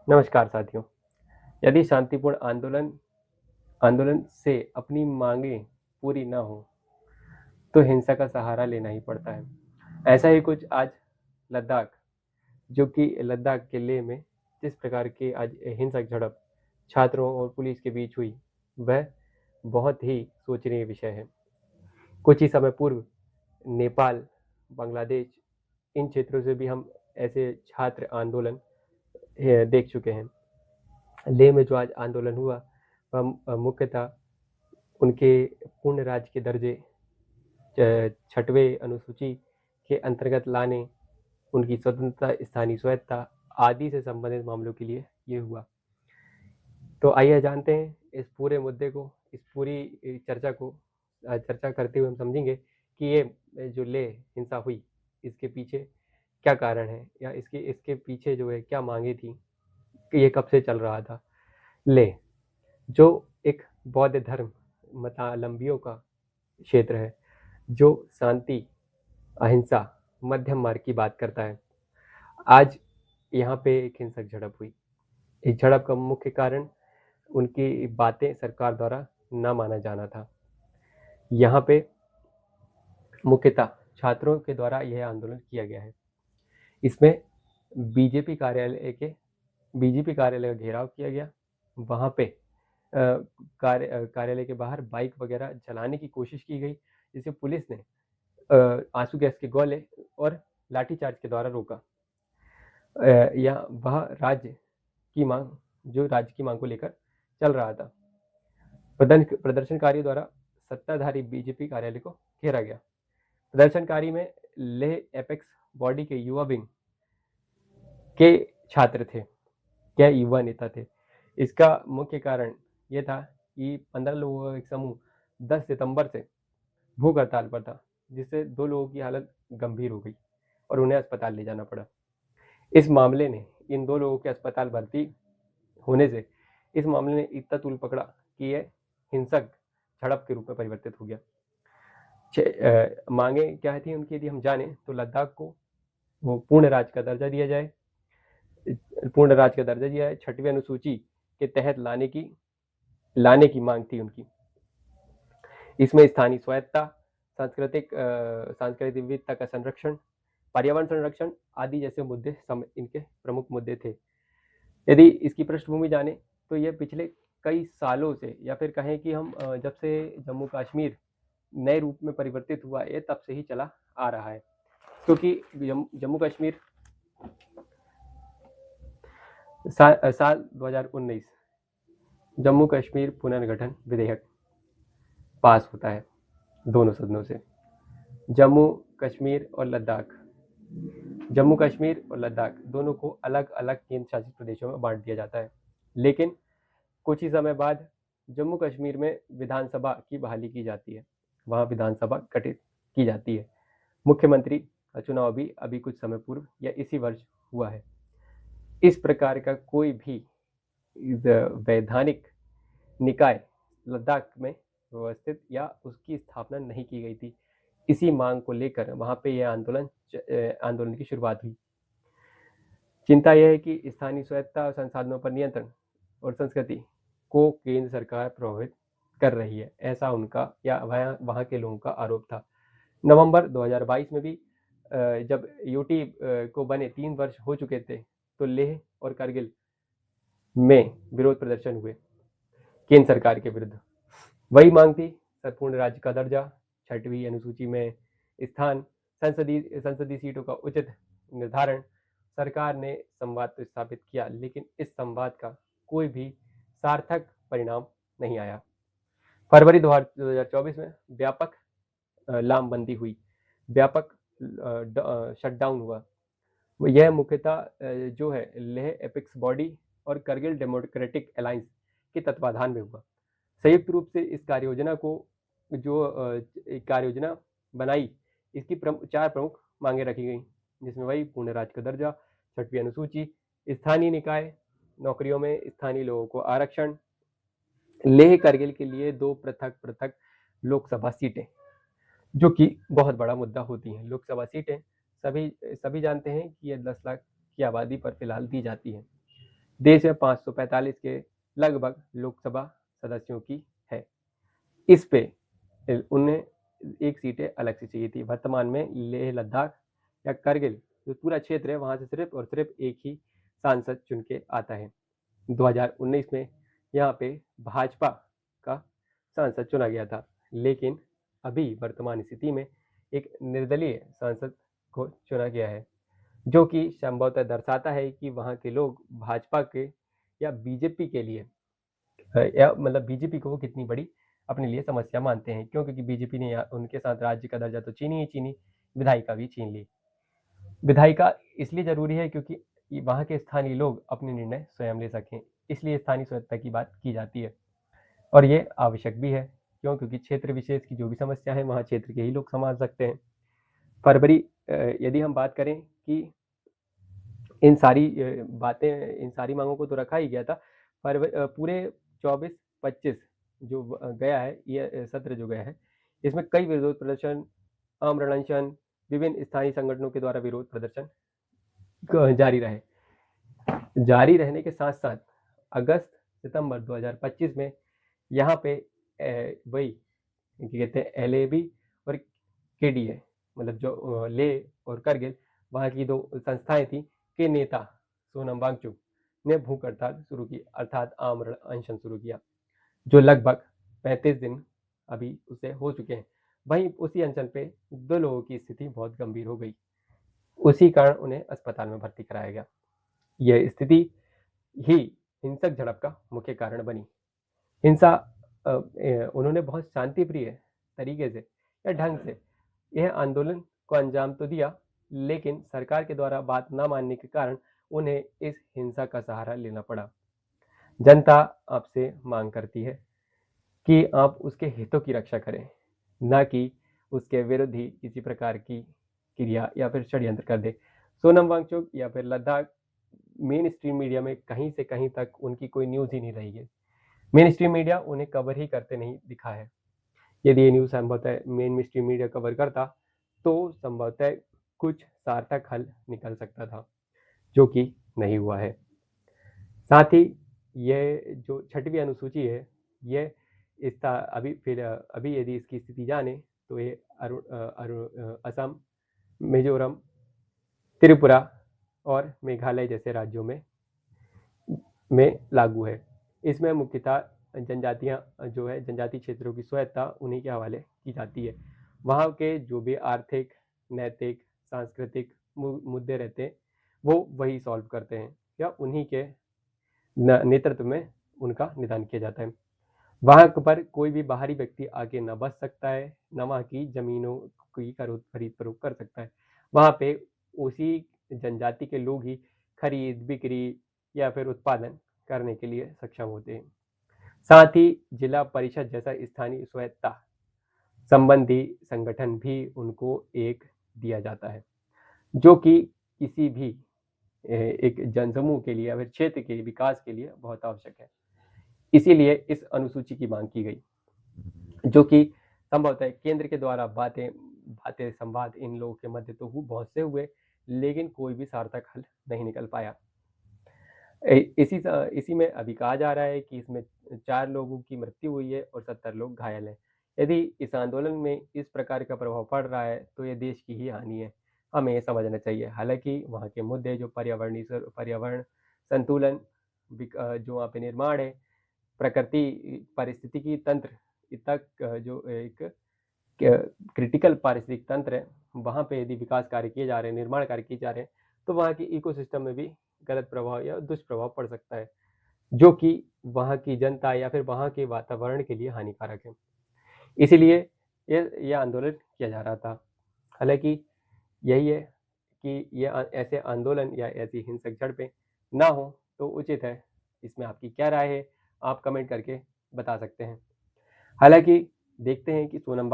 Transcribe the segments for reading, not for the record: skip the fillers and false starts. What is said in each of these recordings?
नमस्कार साथियों। यदि शांतिपूर्ण आंदोलन आंदोलन से अपनी मांगें पूरी ना हो तो हिंसा का सहारा लेना ही पड़ता है। ऐसा ही कुछ आज लद्दाख जो कि लद्दाख के लेह में जिस प्रकार की आज हिंसक झड़प छात्रों और पुलिस के बीच हुई, वह बहुत ही सोचनीय विषय है। कुछ ही समय पूर्व नेपाल, बांग्लादेश इन क्षेत्रों से भी हम ऐसे छात्र आंदोलन देख चुके हैं। लेह में जो आज आंदोलन हुआ वह मुख्यतः उनके पूर्ण राज्य के दर्जे छठवें अनुसूची के अंतर्गत लाने, उनकी स्वतंत्रता, स्थानीय स्वायत्ता आदि से संबंधित मामलों के लिए ये हुआ। तो आइए जानते हैं इस पूरे मुद्दे को, इस पूरी चर्चा करते हुए हम समझेंगे कि ये जो लेह हिंसा हुई, इसके पीछे क्या कारण है या इसके इसके पीछे जो है क्या मांगे थी, कि ये कब से चल रहा था। लेह जो एक बौद्ध धर्म मतावलंबियों का क्षेत्र है, जो शांति, अहिंसा, मध्यम मार्ग की बात करता है। आज यहाँ पे एक हिंसक झड़प हुई। इस झड़प का मुख्य कारण उनकी बातें सरकार द्वारा न माना जाना था। यहाँ पे मुख्यतः छात्रों के द्वारा यह आंदोलन किया गया है। इसमें बीजेपी कार्यालय के बीजेपी कार्यालय का घेराव किया गया। वहाँ पे कार्यालय के बाहर बाइक वगैरह जलाने की कोशिश की गई, जिसे पुलिस ने आंसू गैस के गोले और लाठीचार्ज के द्वारा रोका। या वह राज्य की मांग को लेकर चल रहा था। प्रदर्शनकारियों द्वारा सत्ताधारी बीजेपी कार्यालय को घेरा गया। प्रदर्शनकारी में लेह एपेक्स बॉडी के युवा विंग के छात्र थे, क्या युवा नेता थे। इसका मुख्य कारण यह था कि 15 लोगों का एक समूह 10 सितंबर से भूख हड़ताल पर था, जिससे 2 लोगों की हालत गंभीर हो गई और उन्हें अस्पताल ले जाना पड़ा। इस मामले ने इन 2 लोगों के अस्पताल भर्ती होने से इस मामले ने इतना तूल पकड़ा कि यह हिंसक झड़प के रूप में परिवर्तित हो गया। मांगे क्या थी उनकी, यदि हम जाने तो लद्दाख को वो पूर्ण राज्य का दर्जा दिया जाए। छठवीं अनुसूची के तहत लाने की मांग थी उनकी। इसमें स्थानीय स्वायत्ता, सांस्कृतिक विविधता का संरक्षण, पर्यावरण संरक्षण आदि जैसे मुद्दे इनके प्रमुख मुद्दे थे। यदि इसकी पृष्ठभूमि जाने तो यह पिछले कई सालों से, या फिर कहें कि हम जब से जम्मू कश्मीर नए रूप में परिवर्तित हुआ है तब से ही चला आ रहा है। क्योंकि जम्मू कश्मीर साल 2019 जम्मू कश्मीर पुनर्गठन विधेयक पास होता है दोनों सदनों से। जम्मू कश्मीर और लद्दाख दोनों को अलग अलग केंद्र शासित प्रदेशों में बांट दिया जाता है। लेकिन कुछ ही समय बाद जम्मू कश्मीर में विधानसभा की बहाली की जाती है, वहां विधानसभा गठित की जाती है। मुख्यमंत्री का चुनाव भी अभी कुछ समय पूर्व या इसी वर्ष हुआ है। इस प्रकार का कोई भी वैधानिक निकाय लद्दाख में व्यवस्थित या उसकी स्थापना नहीं की गई थी। इसी मांग को लेकर वहां पे यह आंदोलन की शुरुआत हुई। चिंता यह है कि स्थानीय स्वायत्ता और संसाधनों पर नियंत्रण और संस्कृति को केंद्र सरकार प्रभावित कर रही है, ऐसा उनका या वहां के लोगों का आरोप था। नवंबर 2022 में भी जब यूटी को बने 3 वर्ष हो चुके थे, तो लेह और करगिल में विरोध प्रदर्शन हुए केंद्र सरकार के विरुद्ध। वही मांग थी, संपूर्ण राज्य का दर्जा, छठवीं अनुसूची में स्थान, संसदीय सीटों का उचित निर्धारण। सरकार ने संवाद तो स्थापित किया, लेकिन इस संवाद का कोई भी सार्थक परिणाम नहीं आया। फरवरी 2024 में व्यापक लामबंदी हुई, व्यापक शटडाउन हुआ। यह मुख्यतः जो है लेह एपेक्स बॉडी और करगिल डेमोक्रेटिक अलायंस के तत्वाधान में हुआ। संयुक्त रूप से इस कार्ययोजना बनाई, इसकी 4 प्रमुख मांगे रखी गई, जिसमें वही पूर्ण राज्य का दर्जा, छठवीं अनुसूची, स्थानीय निकाय नौकरियों में स्थानीय लोगों को आरक्षण, लेह करगिल के लिए 2 पृथक लोकसभा सीटें, जो कि बहुत बड़ा मुद्दा होती हैं। लोकसभा सीटें सभी जानते हैं कि ये 10 लाख की आबादी पर फिलहाल दी जाती है। देश में 545 के लगभग लोकसभा सदस्यों की है। इस पे उन्हें एक सीटें अलग से चाहिए थी। वर्तमान में लेह लद्दाख या करगिल जो पूरा क्षेत्र है वहां से सिर्फ और सिर्फ एक ही सांसद चुन के आता है। 2019 में यहाँ पे भाजपा का सांसद चुना गया था, लेकिन अभी वर्तमान स्थिति में एक निर्दलीय सांसद को चुना गया है, जो कि संभवतः दर्शाता है कि वहाँ के लोग भाजपा के या बीजेपी के लिए या मतलब बीजेपी को वो कितनी बड़ी अपने लिए समस्या मानते हैं। क्यों? क्योंकि बीजेपी ने उनके साथ राज्य का दर्जा तो छीनी ही छीनी, विधायिका भी छीन ली। विधायिका इसलिए जरूरी है क्योंकि वहाँ के स्थानीय लोग अपने निर्णय स्वयं ले सकें, इसलिए स्थानीय स्वायत्तता की बात की जाती है और ये आवश्यक भी है। क्यों? क्योंकि क्षेत्र विशेष की जो भी समस्या है वहाँ क्षेत्र के ही लोग संभाल सकते हैं। फरवरी यदि हम बात करें कि इन सारी बातें, इन सारी मांगों को तो रखा ही गया था। पूरे 24-25 जो गया है, ये सत्र जो गया है, इसमें कई विरोध प्रदर्शन, आमरण अनशन, विभिन्न स्थानीय संगठनों के द्वारा विरोध प्रदर्शन जारी रहे। जारी रहने के साथ साथ अगस्त सितंबर 2025 में यहाँ पे वही कहते हैं LAB और KDA, मतलब जो ले और करगिल वहाँ की दो संस्थाएं थी, के नेता सोनम वांगचुक ने भूख हड़ताल शुरू की, अर्थात आमरण अनशन शुरू किया, जो लगभग 35 दिन अभी उसे हो चुके हैं। वहीं उसी अनशन पे 2 लोगों की स्थिति बहुत गंभीर हो गई, उसी कारण उन्हें अस्पताल में भर्ती कराया गया। यह स्थिति ही हिंसक झड़प का मुख्य कारण बनी। हिंसा उन्होंने बहुत शांतिप्रिय तरीके से या ढंग से यह आंदोलन को अंजाम तो दिया, लेकिन सरकार के द्वारा बात न मानने के कारण उन्हें इस हिंसा का सहारा लेना पड़ा। जनता आपसे मांग करती है कि आप उसके हितों की रक्षा करें, न कि उसके विरुद्ध ही किसी प्रकार की क्रिया या फिर षड्यंत्र कर दे। सोनम वांगचुक या फिर लद्दाख मेन स्ट्रीम मीडिया में कहीं से कहीं तक उनकी कोई न्यूज ही नहीं रही है। मेन स्ट्रीम मीडिया उन्हें कवर ही करते नहीं दिखा है। यदि ये न्यूज संभवतः मेन स्ट्रीम मीडिया कवर करता तो संभवतः कुछ सार्थक हल निकल सकता था, जो कि नहीं हुआ है। साथ ही यह जो 6वीं अनुसूची है, यह इसका अभी यदि इसकी स्थिति जाने तो ये असम, मिजोरम, त्रिपुरा और मेघालय जैसे राज्यों में लागू है। इसमें मुख्यतः जनजातियां जो है, जनजाति क्षेत्रों की स्वायत्तता उन्हीं के हवाले की जाती है। वहाँ के जो भी आर्थिक, नैतिक, सांस्कृतिक मुद्दे रहते हैं वो वही सॉल्व करते हैं या उन्हीं के नेतृत्व में उनका निदान किया जाता है। वहाँ पर कोई भी बाहरी व्यक्ति आके न बस सकता है, न वहाँ की जमीनों की खरीद फरोख्त कर सकता है। वहाँ पे उसी जनजाति के लोग ही खरीद, बिक्री या फिर उत्पादन करने के लिए सक्षम होते हैं। साथ ही जिला परिषद जैसा स्थानीय स्वायत्तता संबंधी संगठन भी उनको एक दिया जाता है, जो कि किसी भी एक जनसमूह के लिए या फिर क्षेत्र के विकास के लिए बहुत आवश्यक है। इसीलिए इस अनुसूची की मांग की गई, जो कि संभवतः केंद्र के द्वारा बातें संवाद इन लोगों के मध्य तो बहुत से हुए, लेकिन कोई भी सार्थक हल नहीं निकल पाया। इसी में अभी कहा जा रहा है कि इसमें 4 लोगों की मृत्यु हुई है और 70 लोग घायल हैं। यदि इस आंदोलन में इस प्रकार का प्रभाव पड़ रहा है तो ये देश की ही हानि है, हमें ये समझना चाहिए। हालांकि वहाँ के मुद्दे जो पर्यावरण संतुलन, जो वहाँ पे निर्माण है, प्रकृति पारिस्थितिकी तंत्र तक, जो एक क्रिटिकल पारिस्थितिक तंत्र है, वहाँ पे यदि विकास कार्य किए जा रहे हैं, निर्माण कार्य किए जा रहे हैं, तो वहाँ की इकोसिस्टम में भी गलत प्रभाव या दुष्प्रभाव पड़ सकता है, जो कि वहाँ की जनता या फिर वहाँ के वातावरण के लिए हानिकारक है। इसीलिए यह आंदोलन किया जा रहा था। हालांकि यही है कि ये ऐसे आंदोलन या ऐसी हिंसक झड़पें ना हो तो उचित है। इसमें आपकी क्या राय है, आप कमेंट करके बता सकते हैं। हालांकि देखते हैं कि सोनम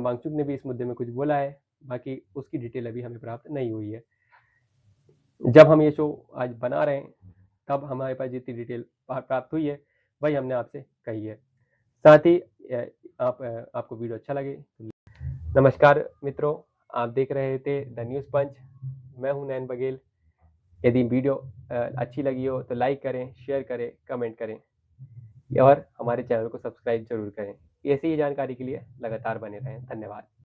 वांगचुक ने भी इस मुद्दे में कुछ बोला है, बाकी उसकी डिटेल अभी हमें प्राप्त नहीं हुई है। जब हम ये शो आज बना रहे हैं तब हमारे पास जितनी डिटेल प्राप्त हुई है वही हमने आपसे कही है। साथ ही आपको वीडियो अच्छा लगे तो नमस्कार मित्रों, आप देख रहे थे द न्यूज़ पंच। मैं हूं नैन बघेल। यदि वीडियो अच्छी लगी हो तो लाइक करें, शेयर करें, कमेंट करें और हमारे चैनल को सब्सक्राइब ज़रूर करें। ऐसी ही जानकारी के लिए लगातार बने रहें। धन्यवाद।